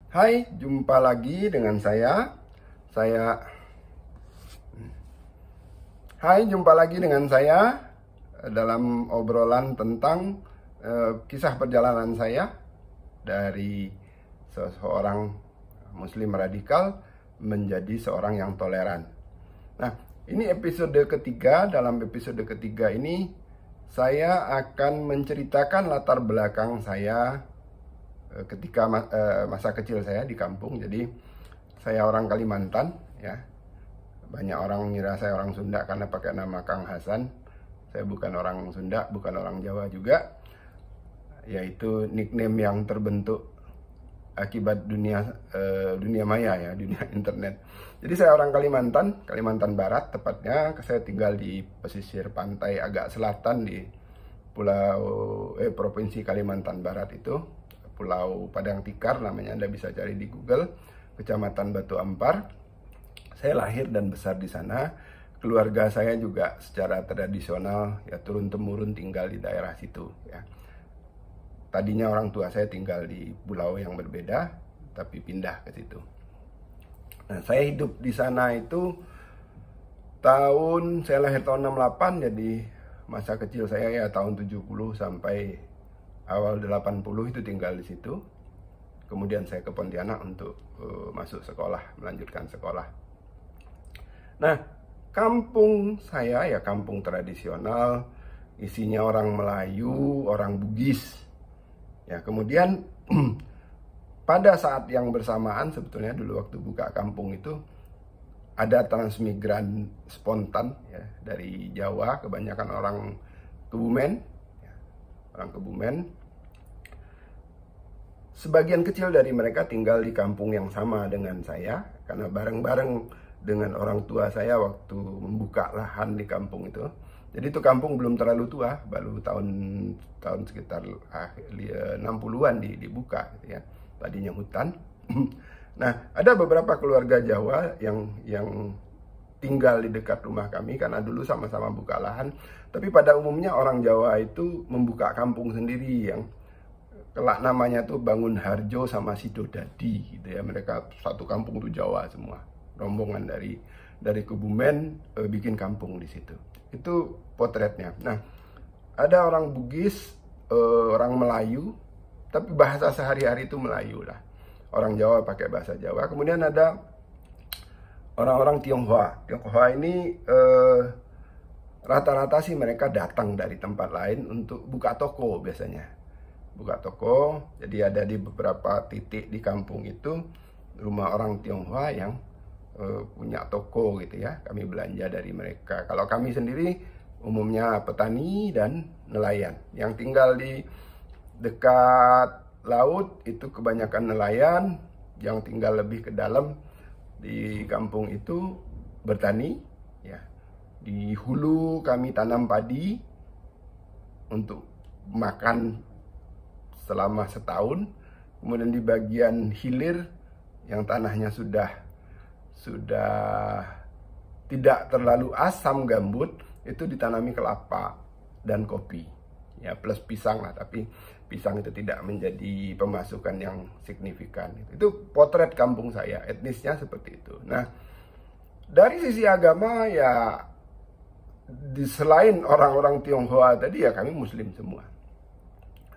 Hai, jumpa lagi dengan saya. Saya Hai, jumpa lagi dengan saya dalam obrolan tentang kisah perjalanan saya dari seseorang muslim radikal menjadi seorang yang toleran. Nah, ini episode ketiga. Dalam episode ketiga ini saya akan menceritakan latar belakang saya ketika masa kecil saya di kampung. Jadi saya orang Kalimantan, ya. Banyak orang mengira saya orang Sunda karena pakai nama Kang Hasan. Saya bukan orang Sunda, bukan orang Jawa juga. Yaitu nickname yang terbentuk akibat dunia maya, ya, dunia internet. Jadi saya orang Kalimantan Barat tepatnya. Saya tinggal di pesisir pantai agak selatan di provinsi Kalimantan Barat itu. Pulau Padang Tikar namanya, Anda bisa cari di Google, Kecamatan Batu Ampar. Saya lahir dan besar di sana. Keluarga saya juga secara tradisional ya turun-temurun tinggal di daerah situ, ya. Tadinya orang tua saya tinggal di pulau yang berbeda, tapi pindah ke situ. Nah, saya hidup di sana itu saya lahir tahun 68, jadi masa kecil saya ya tahun 70 sampai awal 80 itu tinggal di situ. Kemudian saya ke Pontianak untuk masuk sekolah, melanjutkan sekolah. Nah, kampung saya ya kampung tradisional, isinya orang Melayu, orang Bugis. Ya, kemudian pada saat yang bersamaan sebetulnya dulu waktu buka kampung itu ada transmigran spontan, ya, dari Jawa, kebanyakan orang Kebumen, ya, orang Kebumen. Sebagian kecil dari mereka tinggal di kampung yang sama dengan saya karena bareng-bareng dengan orang tua saya waktu membuka lahan di kampung itu. Jadi itu kampung belum terlalu tua, baru tahun sekitar 60-an dibuka, gitu ya. Tadinya hutan. Nah, ada beberapa keluarga Jawa yang tinggal di dekat rumah kami karena dulu sama-sama buka lahan. Tapi pada umumnya orang Jawa itu membuka kampung sendiri yang kelak namanya tuh Bangun Harjo sama Sidodadi, gitu ya. Mereka satu kampung tuh Jawa semua, rombongan dari Kebumen bikin kampung di situ. Itu potretnya. Nah, ada orang Bugis, orang Melayu, tapi bahasa sehari-hari itu Melayu lah. Orang Jawa pakai bahasa Jawa. Kemudian ada orang-orang Tionghoa. Tionghoa ini rata-rata sih mereka datang dari tempat lain untuk buka toko biasanya. Buka toko, jadi ada di beberapa titik di kampung itu rumah orang Tionghoa yang punya toko, gitu ya. Kami belanja dari mereka. Kalau kami sendiri umumnya petani dan nelayan yang tinggal di dekat laut, itu kebanyakan nelayan. Yang tinggal lebih ke dalam di kampung itu bertani, ya. Di hulu kami tanam padi untuk makan selama setahun. Kemudian di bagian hilir yang tanahnya sudah tidak terlalu asam gambut, itu ditanami kelapa dan kopi, ya, plus pisang lah. Tapi pisang itu tidak menjadi pemasukan yang signifikan. Itu potret kampung saya, etnisnya seperti itu. Nah, dari sisi agama ya selain orang-orang Tionghoa tadi ya kami Muslim semua,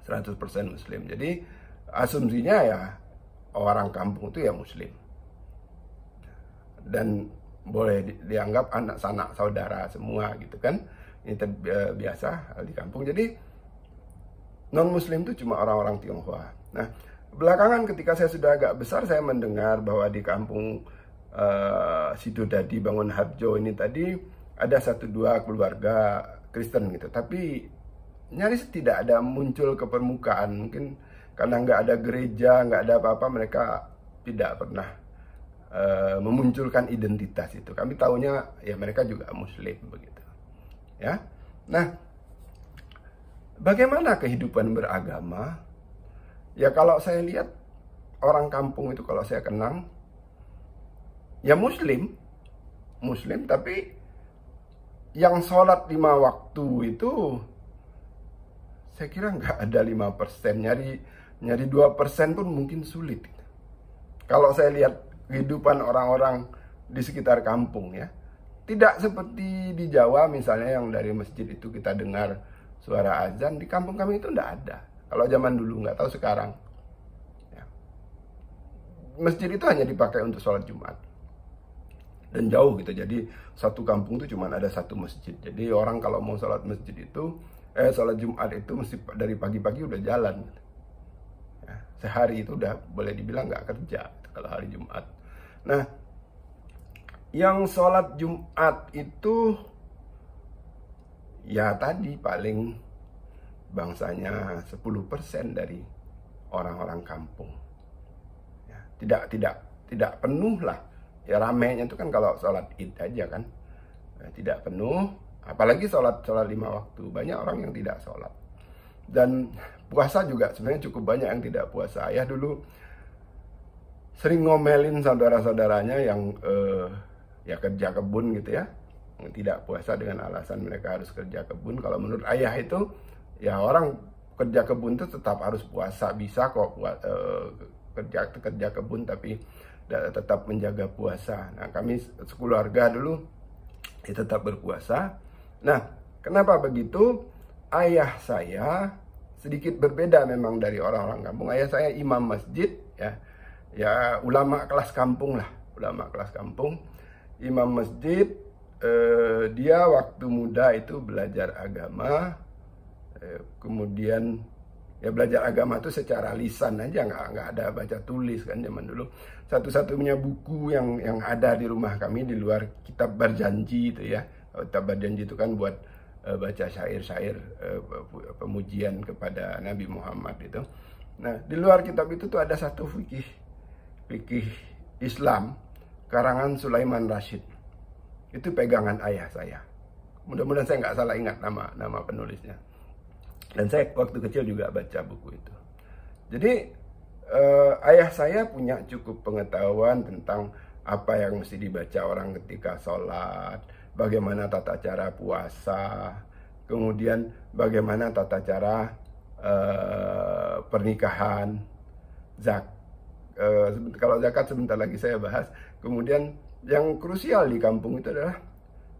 100% Muslim. Jadi asumsinya ya orang kampung itu ya Muslim dan boleh dianggap anak sanak saudara semua, gitu kan. Ini biasa di kampung. Jadi non Muslim itu cuma orang-orang Tionghoa. Nah, belakangan ketika saya sudah agak besar, saya mendengar bahwa di kampung Sidodadi Bangun Harjo ini tadi ada 1-2 keluarga Kristen gitu. Tapi nyaris tidak ada muncul ke permukaan. Mungkin karena nggak ada gereja, nggak ada apa-apa, mereka tidak pernah memunculkan identitas itu. Kami tahunya ya mereka juga Muslim begitu, ya. Nah, bagaimana kehidupan beragama? Ya kalau saya lihat orang kampung itu, kalau saya kenal, ya Muslim, tapi yang sholat 5 waktu itu saya kira nggak ada 5%, nyari 2% pun mungkin sulit. Kalau saya lihat kehidupan orang-orang di sekitar kampung ya, tidak seperti di Jawa misalnya yang dari masjid itu kita dengar suara azan. Di kampung kami itu tidak ada. Kalau zaman dulu, nggak tahu sekarang. Ya. Masjid itu hanya dipakai untuk sholat Jumat. Dan jauh gitu, jadi satu kampung itu cuma ada satu masjid. Jadi orang kalau mau sholat masjid itu, sholat Jumat itu mesti dari pagi-pagi udah jalan. Ya, sehari itu udah boleh dibilang nggak kerja kalau hari Jumat. Nah, yang sholat Jumat itu ya tadi paling bangsanya 10% dari orang-orang kampung. Ya, tidak penuh lah. Ya ramainya itu kan kalau sholat id aja kan, tidak penuh, apalagi sholat 5 waktu, banyak orang yang tidak sholat. Dan puasa juga sebenarnya cukup banyak yang tidak puasa. Ayah dulu sering ngomelin saudara-saudaranya yang ya kerja kebun gitu ya, yang tidak puasa dengan alasan mereka harus kerja kebun. Kalau menurut ayah itu ya orang kerja kebun itu tetap harus puasa, bisa kok kerja kebun tapi tetap menjaga puasa. Nah, kami sekeluarga dulu ya tetap berpuasa. Nah, kenapa begitu? Ayah saya sedikit berbeda memang dari orang-orang kampung. Ayah saya imam masjid ya. Ya ulama kelas kampung lah, ulama kelas kampung. Imam masjid, dia waktu muda itu belajar agama, kemudian ya belajar agama itu secara lisan aja, nggak ada baca tulis kan zaman dulu. Satu-satunya buku yang ada di rumah kami di luar kitab berjanji itu ya. Kitab berjanji itu kan buat baca syair-syair pemujian kepada Nabi Muhammad itu. Nah, di luar kitab itu tuh ada satu fikih Islam karangan Sulaiman Rashid. Itu pegangan ayah saya. Mudah-mudahan saya nggak salah ingat nama penulisnya. Dan saya waktu kecil juga baca buku itu. Jadi ayah saya punya cukup pengetahuan tentang apa yang mesti dibaca orang ketika sholat, bagaimana tata cara puasa, kemudian bagaimana tata cara pernikahan, kalau zakat sebentar lagi saya bahas. Kemudian yang krusial di kampung itu adalah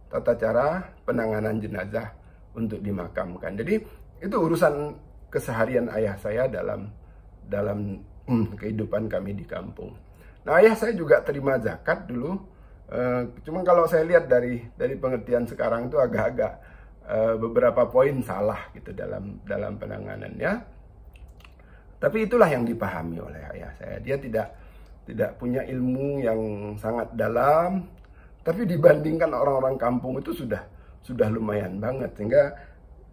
tata cara penanganan jenazah untuk dimakamkan. Jadi itu urusan keseharian ayah saya dalam kehidupan kami di kampung. Nah, ayah saya juga terima zakat dulu. Cuma kalau saya lihat dari pengertian sekarang itu agak-agak beberapa poin salah gitu dalam penanganannya. Tapi itulah yang dipahami oleh ayah saya. Dia tidak punya ilmu yang sangat dalam, tapi dibandingkan orang-orang kampung itu sudah lumayan banget, sehingga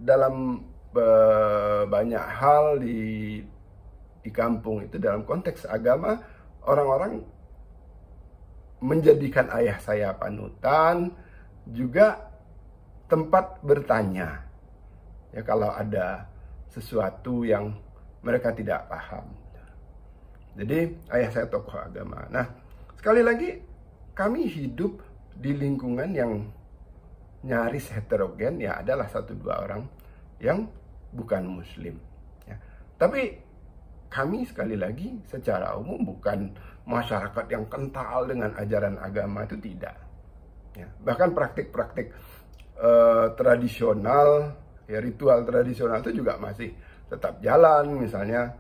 dalam banyak hal di kampung itu dalam konteks agama orang-orang menjadikan ayah saya panutan, juga tempat bertanya ya kalau ada sesuatu yang mereka tidak paham. Jadi ayah saya tokoh agama. Nah, sekali lagi kami hidup di lingkungan yang nyaris heterogen, ya adalah 1-2 orang yang bukan muslim ya. Tapi kami sekali lagi secara umum bukan masyarakat yang kental dengan ajaran agama, itu tidak ya. Bahkan praktik-praktik tradisional ya, ritual tradisional itu juga masih tetap jalan. Misalnya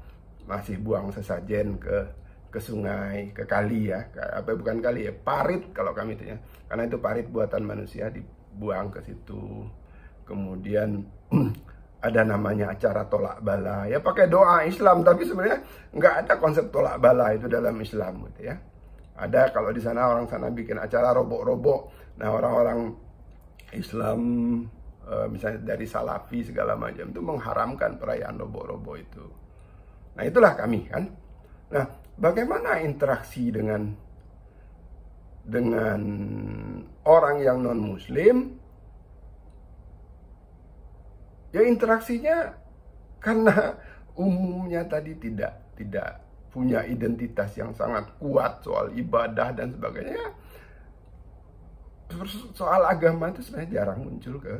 masih buang sesajen ke sungai, ke kali ya, bukan kali ya, parit kalau kami itu ya, karena itu parit buatan manusia, dibuang ke situ. Kemudian ada namanya acara tolak bala ya, pakai doa Islam, tapi sebenarnya nggak ada konsep tolak bala itu dalam Islam gitu ya. Ada kalau di sana, orang sana bikin acara robok-robok. Nah, orang-orang Islam misalnya dari Salafi segala macam itu mengharamkan perayaan robok-robok itu. Nah, itulah kami kan. Nah, bagaimana interaksi dengan orang yang non muslim? Ya interaksinya karena umumnya tadi tidak punya identitas yang sangat kuat soal ibadah dan sebagainya. Soal agama itu sebenarnya jarang muncul ke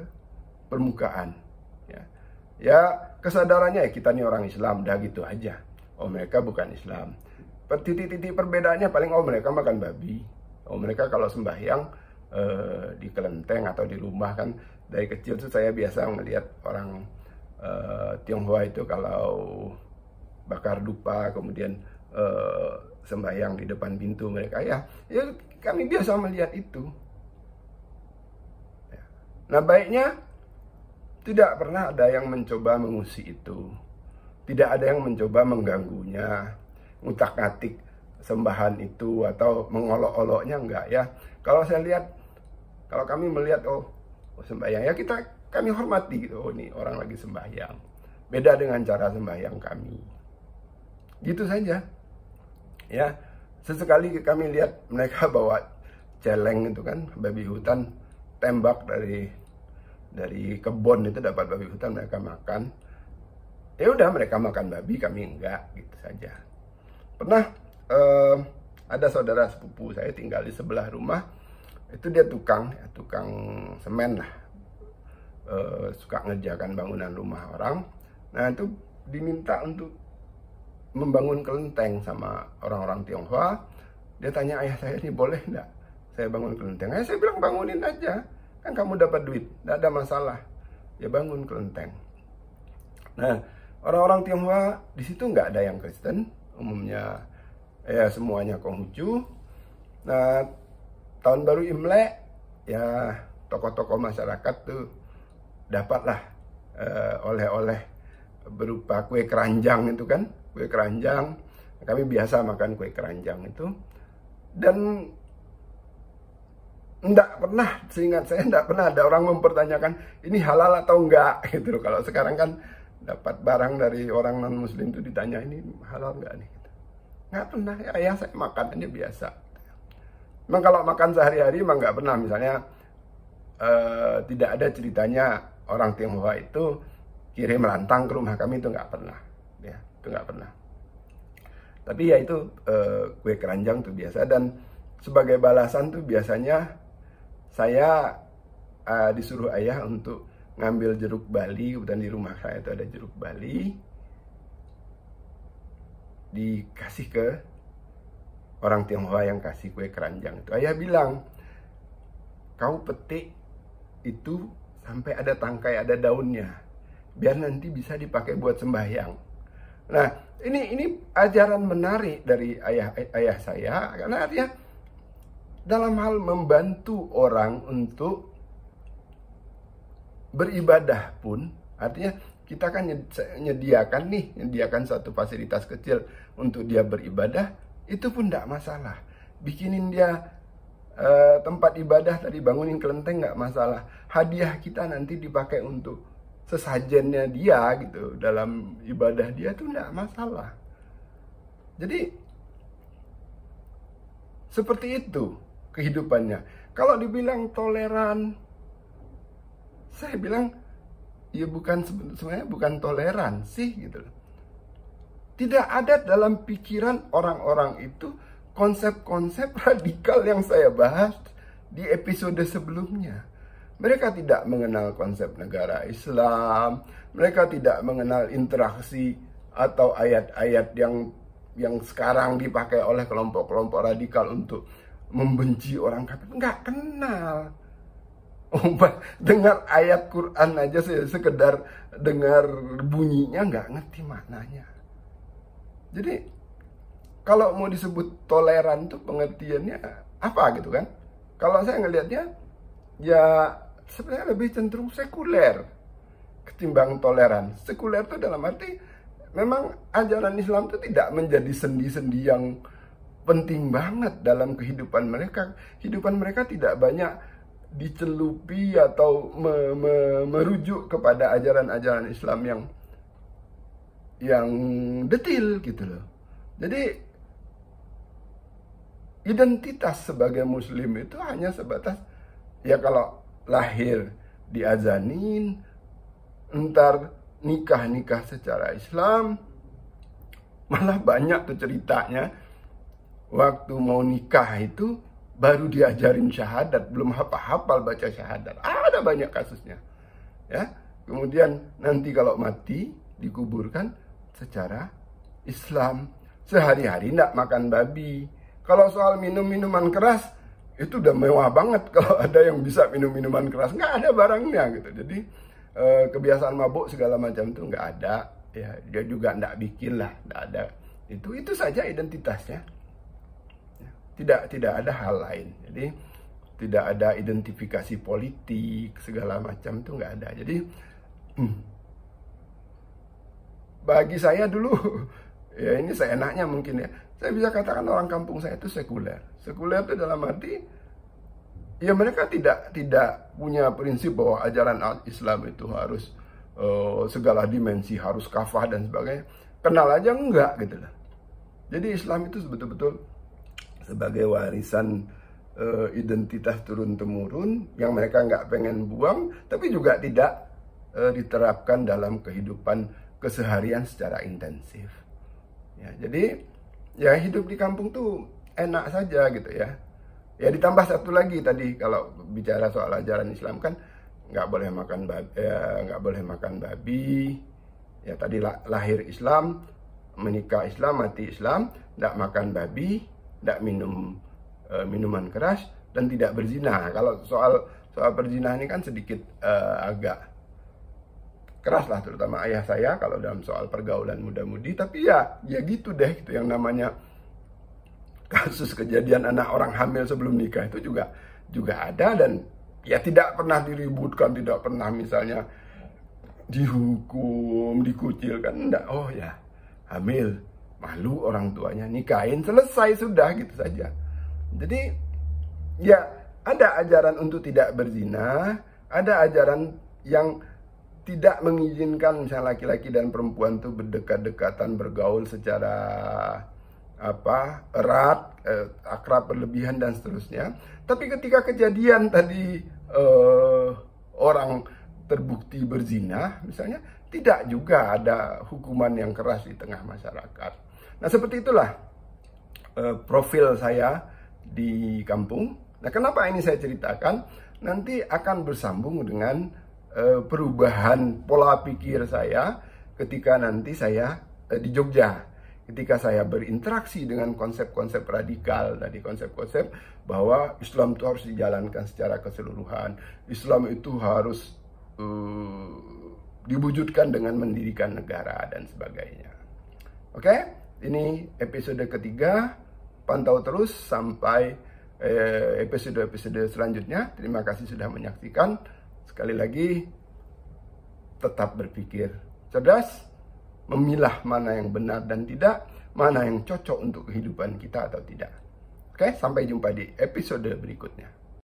permukaan. Ya kesadarannya ya kita nih orang Islam, dah gitu aja. Oh, mereka bukan Islam. titik-titik perbedaannya paling mereka makan babi. Mereka kalau sembahyang di kelenteng atau di rumah kan, dari kecil tuh saya biasa melihat orang Tionghoa itu kalau bakar dupa kemudian sembahyang di depan pintu mereka, ya kami biasa melihat itu. Nah, baiknya tidak pernah ada yang mencoba mengusik itu, tidak ada yang mencoba mengganggunya, ngutak-ngatik sembahan itu atau mengolok-oloknya, enggak ya. Kalau saya lihat, kalau kami melihat sembahyang, ya kami hormati gitu. Ini orang lagi sembahyang, beda dengan cara sembahyang kami, gitu saja ya. Sesekali kami lihat mereka bawa celeng itu kan, babi hutan, tembak dari kebun itu dapat babi hutan, mereka makan. Ya udah, mereka makan babi, kami enggak, gitu saja. Pernah ada saudara sepupu saya tinggal di sebelah rumah, itu dia tukang semen lah, suka ngerjakan bangunan rumah orang. Nah, itu diminta untuk membangun kelenteng sama orang-orang Tionghoa. Dia tanya ayah saya, ini boleh enggak saya bangun kelenteng? Saya bilang bangunin aja, kan kamu dapat duit, enggak ada masalah. Ya bangun kelenteng. Nah, orang-orang Tionghoa di situ nggak ada yang Kristen, umumnya ya semuanya Konghucu. Nah, tahun baru Imlek ya tokoh-tokoh masyarakat tuh dapatlah oleh-oleh berupa kue keranjang itu kan, kue keranjang. Kami biasa makan kue keranjang itu, dan enggak pernah, seingat saya enggak pernah ada orang mempertanyakan ini halal atau enggak gitu. Kalau sekarang kan dapat barang dari orang non muslim itu ditanya ini halal enggak nih, enggak pernah. Ya saya makan aja biasa. Memang kalau makan sehari-hari emang enggak pernah. Misalnya tidak ada ceritanya orang Tionghoa itu kirim lantang ke rumah kami, itu enggak pernah ya, itu enggak pernah. Tapi ya itu kue keranjang tuh biasa, dan sebagai balasan tuh biasanya saya disuruh ayah untuk ngambil jeruk Bali. Kemudian di rumah saya itu ada jeruk Bali, dikasih ke orang Tionghoa yang kasih kue keranjang itu. Ayah bilang, kau petik itu sampai ada tangkai, ada daunnya, biar nanti bisa dipakai buat sembahyang. Nah, ini ajaran menarik dari ayah saya, karena artinya dalam hal membantu orang untuk beribadah pun, artinya kita kan nyediakan satu fasilitas kecil untuk dia beribadah, itu pun tidak masalah. Bikinin dia tempat ibadah tadi, bangunin kelenteng, nggak masalah. Hadiah kita nanti dipakai untuk sesajennya dia gitu, dalam ibadah dia tuh nggak masalah. Jadi seperti itu kehidupannya. Kalau dibilang toleran, saya bilang ya sebenarnya bukan toleransi gitu. Tidak ada dalam pikiran orang-orang itu konsep-konsep radikal yang saya bahas di episode sebelumnya. Mereka tidak mengenal konsep negara Islam, mereka tidak mengenal interaksi atau ayat-ayat yang sekarang dipakai oleh kelompok-kelompok radikal untuk membenci orang kafir. Nggak kenal. Dengar ayat Quran aja, sekedar dengar bunyinya nggak ngerti maknanya. Jadi kalau mau disebut toleran tuh pengertiannya apa gitu kan? Kalau saya ngelihatnya ya sebenarnya lebih cenderung sekuler ketimbang toleran. Sekuler itu dalam arti memang ajaran Islam itu tidak menjadi sendi-sendi yang penting banget dalam kehidupan mereka. Kehidupan mereka tidak banyak dicelupi atau merujuk kepada ajaran-ajaran Islam yang detail gitu loh. Jadi identitas sebagai muslim itu hanya sebatas ya kalau lahir diazanin, entar nikah secara Islam. Malah banyak tuh ceritanya, waktu mau nikah itu baru diajarin syahadat, belum hafal baca syahadat. Ada banyak kasusnya ya. Kemudian nanti kalau mati dikuburkan secara Islam. sehari-hari tidak makan babi. Kalau soal minum minuman keras, itu udah mewah banget kalau ada yang bisa minum minuman keras. Nggak ada barangnya gitu. Jadi kebiasaan mabuk segala macam itu nggak ada. Ya, dia juga nggak bikin lah, nggak ada. Itu saja identitasnya. Tidak ada hal lain. Jadi tidak ada identifikasi politik segala macam, itu nggak ada. Jadi bagi saya dulu, ya ini seenaknya mungkin ya, saya bisa katakan orang kampung saya itu sekuler. Sekuler itu dalam arti, ya mereka tidak punya prinsip bahwa ajaran Islam itu harus segala dimensi, harus kafah dan sebagainya. Kenal aja enggak gitu lah. Jadi Islam itu betul-betul sebagai warisan identitas turun-temurun yang mereka nggak pengen buang, tapi juga tidak diterapkan dalam kehidupan keseharian secara intensif. Ya, jadi ya hidup di kampung tuh enak saja gitu ya. Ya ditambah satu lagi tadi, kalau bicara soal ajaran Islam kan nggak boleh makan babi, nggak boleh makan babi. Ya tadi lahir Islam, menikah Islam, mati Islam, nggak makan babi, nggak minum minuman keras, dan tidak berzina. Kalau soal berzina ini kan sedikit agak keras lah, terutama ayah saya kalau dalam soal pergaulan muda-mudi. Tapi ya gitu deh, gitu. Yang namanya kasus kejadian anak orang hamil sebelum nikah itu juga ada, dan ya tidak pernah diributkan, tidak pernah misalnya dihukum, dikucilkan, enggak. Oh ya, hamil, malu orang tuanya, nikahin, selesai, sudah gitu saja. Jadi ya ada ajaran untuk tidak berzina, ada ajaran yang tidak mengizinkan misalnya laki-laki dan perempuan itu berdekat-dekatan, bergaul secara erat, akrab berlebihan dan seterusnya. Tapi ketika kejadian tadi orang terbukti berzina misalnya, tidak juga ada hukuman yang keras di tengah masyarakat. Nah seperti itulah profil saya di kampung. Nah kenapa ini saya ceritakan? Nanti akan bersambung dengan perubahan pola pikir saya ketika nanti saya di Jogja, ketika saya berinteraksi dengan konsep-konsep radikal, tadi konsep-konsep bahwa Islam itu harus dijalankan secara keseluruhan, Islam itu harus diwujudkan dengan mendirikan negara dan sebagainya. Oke, ini episode ketiga. Pantau terus sampai episode-episode selanjutnya. Terima kasih sudah menyaksikan. Sekali lagi, tetap berpikir cerdas, memilah mana yang benar dan tidak, mana yang cocok untuk kehidupan kita atau tidak. Oke, sampai jumpa di episode berikutnya.